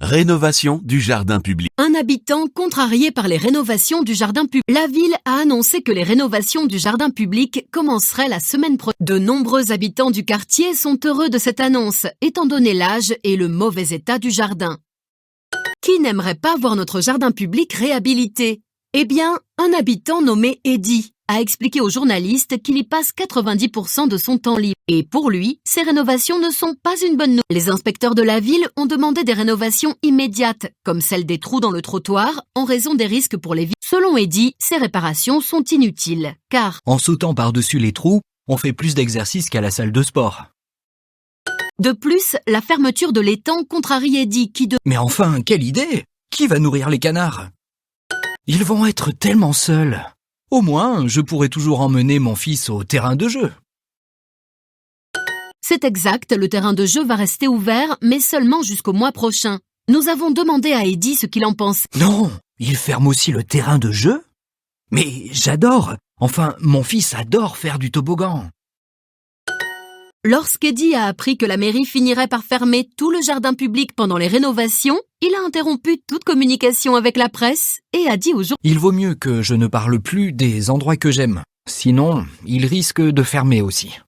Rénovation du jardin public. Un habitant contrarié par les rénovations du jardin public. La ville a annoncé que les rénovations du jardin public commenceraient la semaine prochaine. De nombreux habitants du quartier sont heureux de cette annonce, étant donné l'âge et le mauvais état du jardin. Qui n'aimerait pas voir notre jardin public réhabilité? Eh bien, un habitant nommé Eddy a expliqué aux journalistes qu'il y passe 90% de son temps libre. Et pour lui, ces rénovations ne sont pas une bonne nouvelle. Les inspecteurs de la ville ont demandé des rénovations immédiates, comme celle des trous dans le trottoir, en raison des risques pour les vies. Selon Eddy, ces réparations sont inutiles, car en sautant par-dessus les trous, on fait plus d'exercices qu'à la salle de sport. De plus, la fermeture de l'étang contrarie Eddy qui Mais enfin, quelle idée! Qui va nourrir les canards? Ils vont être tellement seuls. Au moins, je pourrai toujours emmener mon fils au terrain de jeu. C'est exact, le terrain de jeu va rester ouvert, mais seulement jusqu'au mois prochain. Nous avons demandé à Eddy ce qu'il en pense. Non, il ferme aussi le terrain de jeu? Mais j'adore! Enfin, mon fils adore faire du toboggan. Lorsqu'Eddy a appris que la mairie finirait par fermer tout le jardin public pendant les rénovations, il a interrompu toute communication avec la presse et a dit aux journalistes: Il vaut mieux que je ne parle plus des endroits que j'aime. Sinon, il risque de fermer aussi.